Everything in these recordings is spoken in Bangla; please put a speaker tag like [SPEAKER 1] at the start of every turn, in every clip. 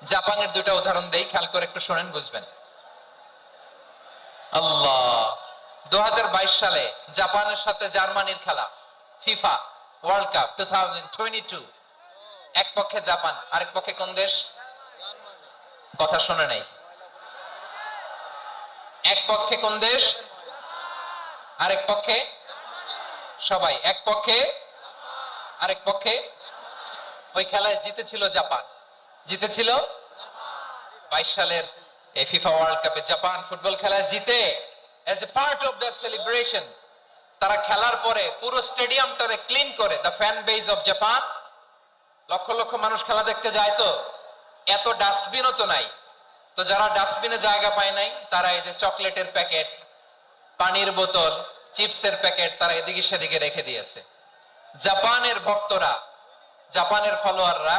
[SPEAKER 1] জাপানের দুইটা উদাহরণ দেই, খেয়াল করে একটু শোনেন, বুঝবেন। আল্লাহ, 2022 সালে জাপানের সাথে জার্মানির খেলা, ফিফা ওয়ার্ল্ড কাপ 2022। এক পক্ষে জাপান, আরেক পক্ষে কোন দেশ? কথা শুনে নাই। এক পক্ষে কোন দেশ? আরেক পক্ষে? সবাই এক পক্ষে, আরেক পক্ষে। ওই খেলায় জিতেছিল জাপান, জিতেছিল 22 সালের এই ফিফা ওয়ার্ল্ড কাপে জাপান ফুটবল খেলায় জিতে as a part of their celebration তারা খেলার পরে পুরো স্টেডিয়ামটারে ক্লিন করে, the fan base of Japan. Lakh lakh মানুষ খেলা দেখতে যায়, তো এত ডাস্টবিনও তো নাই, তো যারা ডাস্টবিনে জায়গা পায় নাই তারা এই যে চকলেটের প্যাকেট, পানির বোতল, চিপসের প্যাকেট তারা এদিকে সেদিকে রেখে দিয়েছে। জাপানের ভক্তরা, জাপানের ফলোয়াররা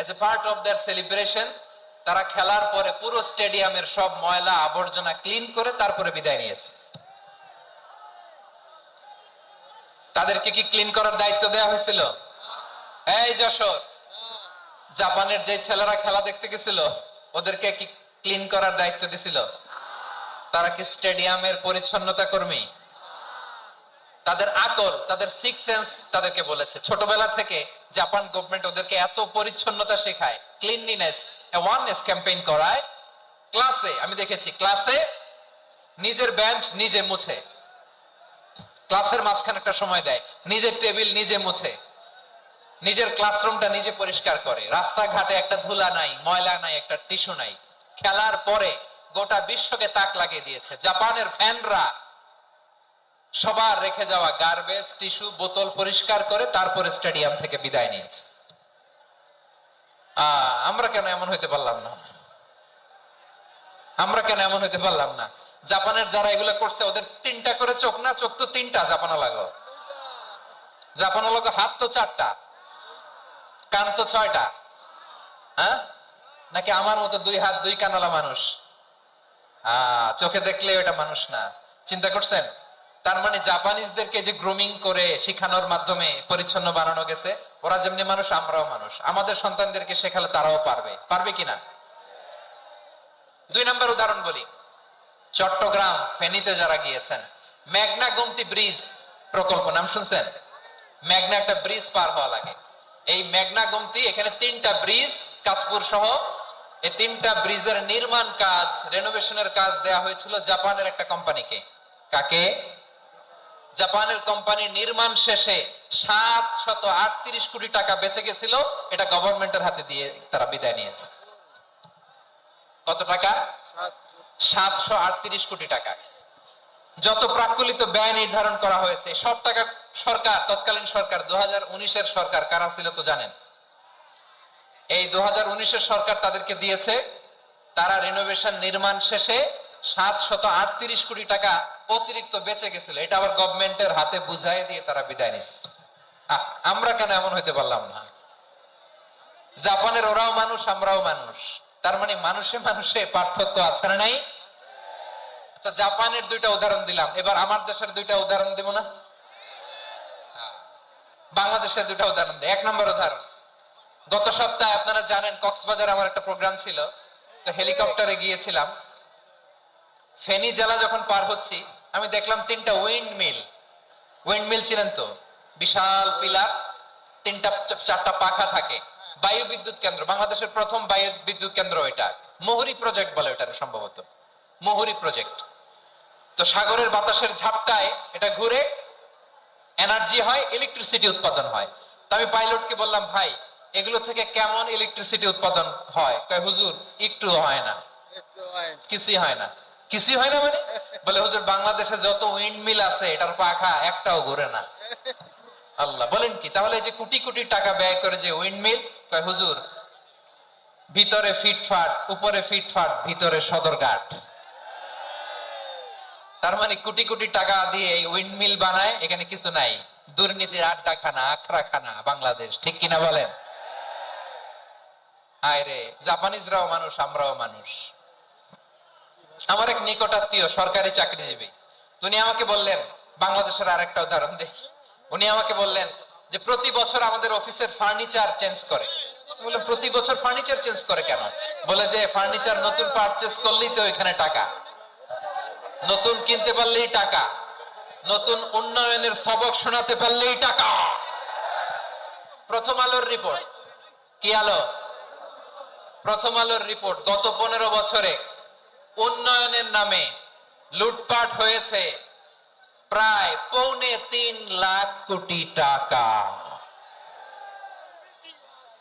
[SPEAKER 1] as a part of their celebration তারা খেলার পরে পুরো স্টেডিয়ামের সব ময়লা আবর্জনা ক্লিন করে তারপরে বিদায় নিয়েছে। তাদেরকে কি ক্লিন করার দায়িত্ব দেওয়া হয়েছিল? এই যশোর, জাপানের যে ছেলেরা খেলা দেখতে গেছিল ওদেরকে কি ক্লিন করার দায়িত্ব দিছিল? তারা কি স্টেডিয়ামের পরিচ্ছন্নতা কর্মী? তাদের আকল, তাদের সিক্স সেন্স তাদেরকে বলেছে। ছোটবেলা থেকে জাপান গভর্নমেন্ট ওদেরকে এত পরিচ্ছন্নতা শেখায়, ক্লিনলিনেস অ্যাওয়ারনেস ক্যাম্পেইন করায়। ক্লাসে আমি দেখেছি, ক্লাসে নিজের বেঞ্চ নিজে মুছে, ক্লাসের মাঝখানে একটা সময় দেয়, নিজের টেবিল নিজে মুছে, নিজের ক্লাসরুমটা নিজে পরিষ্কার করে। রাস্তাঘাটে একটা ধুলা নাই, ময়লা নাই, একটা টিস্যু নাই। খেলার পরে গোটা বিশ্বকে তাক লাগিয়ে দিয়েছে। জাপানের ফ্যানরা সবার রেখে যাওয়া গার্বেজ, টিস্যু, বোতল পরিষ্কার করে তারপরে স্টেডিয়াম থেকে বিদায় নিয়েছে। আমরা কেন এমন হইতে পারলাম না? আমরা কেন এমন হইতে পারলাম না? জাপানের যারা এগুলো করছে ওদের তিনটা করে চোখ না? চোখ তো তিনটা জাপানা লাগো, জাপানা লাগো। হাত তো চারটা, কান তো ছয়টা। হ্যাঁ, নাকি আমার মতো দুই হাত দুই কানালা মানুষ? চোখে দেখলে ওটা মানুষ না। চিন্তা করছেন? তার মানে জাপানিজদেরকে যে গ্রুমিং করে শিখানোর মাধ্যমে পরিচ্ছন্ন বানানো গেছে। ওরা যেমনি মানুষ, আমরাও মানুষ। আমাদের সন্তানদেরকে শেখালে তারাও পারবে, পারবে কিনা? দুই নম্বর উদাহরণ বলি। চট্টগ্রাম ফেনীতে যারা গিয়েছেন, মেঘনা গোমতী ব্রিজ প্রকল্প নাম শুনছেন? মেঘনা একটা ব্রিজ পার হওয়া লাগে। এই মেঘনা গোমতী, এখানে তিনটা ব্রিজ কাঁচপুর সহ, এই তিনটা ব্রিজের নির্মাণ কাজ, রেনোভেশনের কাজ দেয়া হয়েছিল জাপানের একটা কোম্পানিকে। কাকে? জাপানের কোম্পানি। নির্মাণ শেষে 738 কোটি টাকা বেঁচে গেছিল, এটা গভর্নমেন্টের হাতে দিয়ে তারা বিদায় নিয়েছে। কত টাকা? 738 কোটি টাকা। যত প্রাক্কলিত ব্যয় নির্ধারণ করা হয়েছে সব টাকা সরকার, তৎকালীন সরকার 2019-এর সরকার কারা ছিল তো জানেন? এই 2019-এর সরকার তাদেরকে দিয়েছে। তারা রিনোভেশন নির্মাণ শেষে 738 কোটি টাকা অতিরিক্ত বেঁচে গেছিল, এটা আবার গভর্নমেন্টের হাতে বুঝাই দিয়ে তারা বিদায় নিচ্ছে। আমরা কেন এমন হইতে পারলাম না? জাপানের ওরাও মানুষ, আমরাও মানুষ। তার মানে মানুষে মানুষে পার্থক্য আছে না নাই? আচ্ছা, জাপানের দুইটা উদাহরণ দিলাম, এবার আমার দেশের দুইটা উদাহরণ দিব না? বাংলাদেশের দুইটা উদাহরণ দিই। এক নম্বর উদাহরণ, গত সপ্তাহে আপনারা জানেন কক্সবাজার আমার একটা প্রোগ্রাম ছিল, তো হেলিকপ্টারে গিয়েছিলাম। ফেনী জেলা যখন পার হচ্ছি আমি দেখলাম তিনটা উইন্ড মিল ছিলেন তো, বিশাল পিলার, তিনটা চারটা পাখা থাকে। বায়ু বিদ্যুৎ কেন্দ্র, বাংলাদেশের প্রথম বায়ু বিদ্যুৎ কেন্দ্র এটা। মুহুরী প্রজেক্ট বলে এটা, সম্ভবত মুহুরী প্রজেক্ট। তো সাগরের বাতাসের ঝাপটায় এটা ঘুরে এনার্জি হয়, ইলেকট্রিসিটি উৎপাদন হয়। তো আমি পাইলটকে বললাম, ভাই এগুলো থেকে কেমন ইলেকট্রিসিটি উৎপাদন হয়? কয় হুজুর একটু হয় না, কিছুই হয় না। কিছুই হয় না মানে? বলে হুজুর বাংলাদেশে যত উইন্ড মিল আছে এটার পাখা একটাও ঘুরে না। আল্লাহ, বলেন কি? তাহলে যে কোটি কোটি টাকা ব্যয় করে যে উইন্ড মিল, কয় হুজুর ভিতরে ফিটফাট, উপরে ফিটফাট, ভিতরে সদরঘাট। তার মানে কোটি কোটি টাকা দিয়ে এই উইন্ড মিল বানায়, এখানে কিছু নাই। দুর্নীতির আড্ডাখানা, আখড়াখানা বাংলাদেশ, ঠিক কিনা বলেন? আয় রে, জাপানিজরাও মানুষ, আমরাও মানুষ। আমার এক নিকটাত্মীয় সরকারি চাকরিজীবী, উনি আমাকে বললেন, বাংলাদেশের আরেকটা উদাহরণ দেখি। উনি আমাকে বললেন যে প্রতি বছর আমাদের অফিসের ফার্নিচার চেঞ্জ করে। বলে প্রতি বছর ফার্নিচার চেঞ্জ করে কেন? বলে যে ফার্নিচার নতুন পারচেজ করলেই তো এখানে টাকা, নতুন কিনতে পারলেই টাকা, নতুন উন্নয়নের সবক শোনাতে পারলেই টাকা। প্রথম আলোর রিপোর্ট, কি আলো? প্রথম আলোর রিপোর্ট, গত 15 বছরে উন্নয়নের নামে লুটপাট হয়েছে প্রায় 3.25 কোটি টাকা।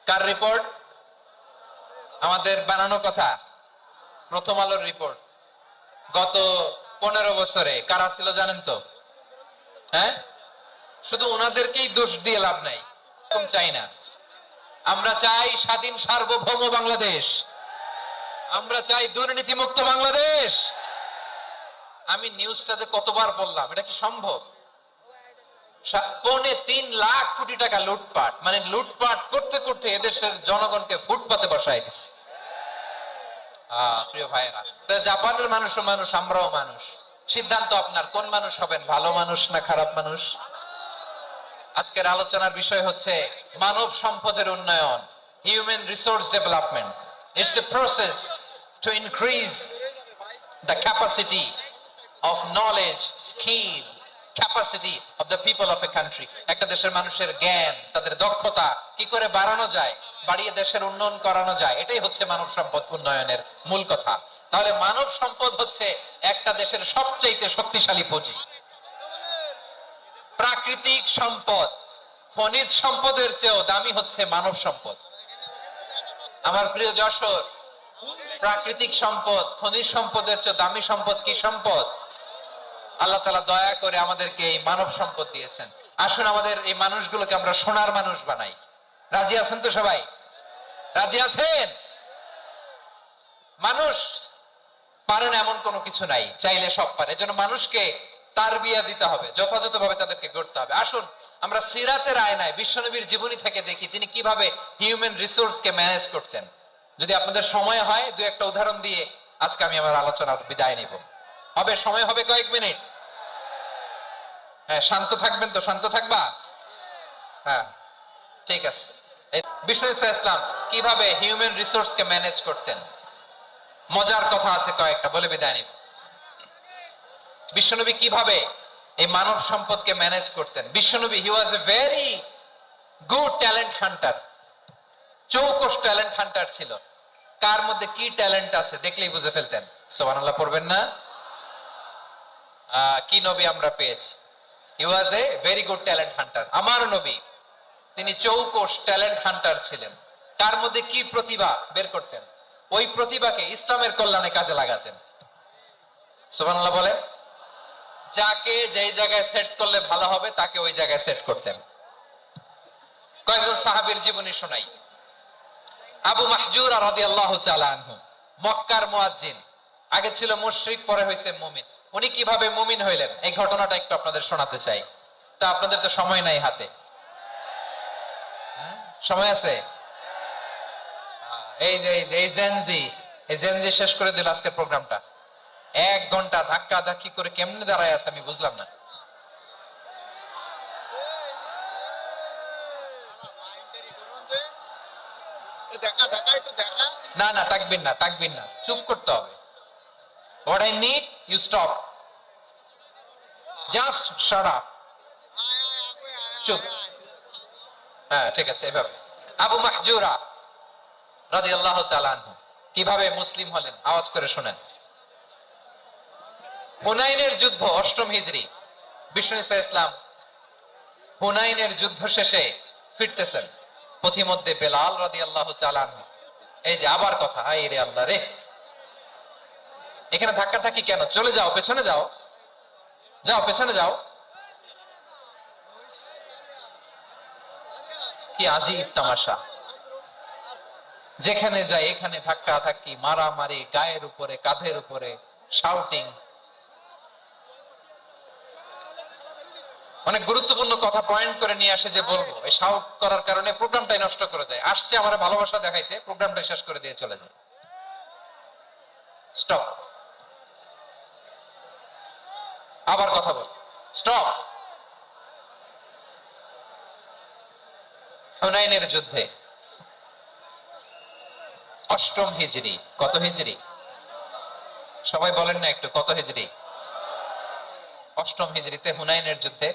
[SPEAKER 1] কার রিপোর্ট? আমাদের বানানো কথা। প্রথম আলোর রিপোর্ট। গত 15 বছরে কারা ছিল জানেন তো? হ্যাঁ, শুধু ওনাদেরকেই দোষ দিয়ে লাভ নাই, এরকম চাই না। আমরা চাই স্বাধীন সার্বভৌম বাংলাদেশ, আমরা চাই দুর্নীতিমুক্ত বাংলাদেশ। আমি নিউজটা যে কতবার বললাম, এটা কি সম্ভব? 3.25 কোটি টাকা লুটপাট, মানে লুটপাট করতে করতে এদেশের জনগণকে ফুটপাতে বসায় দিচ্ছে। প্রিয় ভাইরা, জাপানের মানুষও মানুষ, আমরাও মানুষ। সিদ্ধান্ত আপনার, কোন মানুষ হবেন, ভালো মানুষ না খারাপ মানুষ? আজকের আলোচনার বিষয় হচ্ছে মানব সম্পদের উন্নয়ন, human resource development. It's a process to increase the capacity of knowledge, skill, capacity of the people of a country. একটা দেশের মানুষের জ্ঞান, তাদের দক্ষতা কি করে বাড়ানো যায়, বাড়িয়ে দেশের উন্নয়ন করানো যায়, এটাই হচ্ছে মানব সম্পদ উন্নয়নের মূল কথা। তাহলে মানব সম্পদ হচ্ছে একটা দেশের সবচেয়ে শক্তিশালী পুঁজি। প্রাকৃতিক সম্পদ, খনিজ সম্পদের চেয়েও দামি হচ্ছে মানব সম্পদ। আমার প্রিয় যশোর, প্রাকৃতিক সম্পদ, খনিজ সম্পদের চেয়ে দামি সম্পদ কি সম্পদ? আল্লাহ তাআলা দয়া করে আমাদেরকে এই মানব সম্পদ দিয়েছেন। আসুন আমাদের এই মানুষগুলোকে আমরা সোনার মানুষ বানাই। রাজি আছেন তো সবাই? রাজি আছেন? মানুষ পারে না এমন কোনো কিছু নাই, চাইলে সব পারে। এজন্য মানুষকে তারবিয়া দিতে হবে, যথাযথভাবে তাদেরকে গড়তে হবে। আসুন আমরা সিরাতের আয়নায় বিশ্বনবীর জীবনী থেকে দেখি তিনি কিভাবে হিউম্যান রিসোর্সকে ম্যানেজ করতেন। যদি আপনাদের সময় হয়, দু একটা উদাহরণ দিয়ে আজকে আমি আমার আলোচনার বিদায় নিব। হবে? সময় হবে কয়েক মিনিট? হ্যাঁ, শান্ত থাকবেন তো? শান্ত থাকবা? হ্যাঁ, ঠিক আছে। বিষ্ণু ইসলাম কিভাবে হিউম্যান রিসোর্সকে ম্যানেজ করতেন, মজার কথা আছে কয়েকটা, বলে বিদায় নিব। বিশ্বনবী কিভাবে এই মানব সম্পদকে ম্যানেজ করতেন? বিশ্বনবী, he was a very good talent hunter, চৌকস ট্যালেন্ট হান্টার ছিল। কার মধ্যে কি ট্যালেন্ট আছে দেখলেই বুঝে ফেলতেন। সুবহানাল্লাহ পড়বেন না? কি নবী আমরা পেয়েছি! He was a very good talent hunter. আমার নবী, তিনি চৌকস ট্যালেন্ট হান্টার ছিলেন। কার মধ্যে কি প্রতিভা বের করতেন, ওই প্রতিভাকে ইসলামের কল্যাণে কাজে লাগাতেন। সুবহানাল্লাহ বলেন। যাকে যেই জায়গায় সেট করলে ভালো হবে তাকে ওই জায়গায় সেট করতেন। কয়েকজন সাহাবীর জীবনী শোনাই। আবু মাহজুরা রাদিয়াল্লাহু তাআলা আনহু, মক্কার মুয়াজ্জিন, আগে ছিল মুশরিক, পরে হয়েছে মুমিন। উনি কিভাবে মুমিন হইলেন এই ঘটনাটা একটু আপনাদের শোনাতে চাই। তা আপনাদের তো সময় নাই হাতে, সময় আছে? এই জেনজি শেষ করে দিল আজকের প্রোগ্রামটা। 1 ঘন্টা ধাক্কা ধাক্কি করে কেমনে দাঁড়ায় আছে আমি বুঝলাম না। না না, তাকবির না, তাকবির না, চুপ করতে হবে। What I need, you stop. Just shut up. চুপ। হ্যাঁ, ঠিক আছে, এভাবে। আবু মাহজুরা রাদিয়াল্লাহু তাআলা আনহু কিভাবে মুসলিম হলেন, আওয়াজ করে শুনেন। হুনাইনের যুদ্ধ, 8ম হিজরি। বিষ্ণু ইসলাম হুনাইনের যুদ্ধ শেষে ফিরতেছেন, পথিমধ্যে বেলাল রাদিয়াল্লাহু তাআলা আনহু, এই যে আবার কথা, হায় রে আল্লাহ রে, এখানে ধাক্কা থাকি কেন? চলে যাও, পেছনে যাও, যাও পেছনে যাও। কি আজীব তামাশা! যেখানে যায় এখানে ধাক্কা ধাক্কি, মারামারি, গায়ের উপরে, কাঁধের উপরে, শাউটিং। অনেক গুরুত্বপূর্ণ কথা পয়েন্ট করে নিয়ে আসে যে বলবো, এই শাউট করার কারণে প্রোগ্রামটাই নষ্ট করে দেয়। আসছে আমার ভালোবাসা দেখাইতে, প্রোগ্রামটা শেষ করে দিয়ে চলে যায়। স্টপ। আবার কথা বল, স্টপ। হুনাইনের যুদ্ধে অষ্টম হিজরি। কত হিজরি? সবাই বলেন না একটু, কত হিজরি? অষ্টম হিজরিতে হুনাইনের যুদ্ধে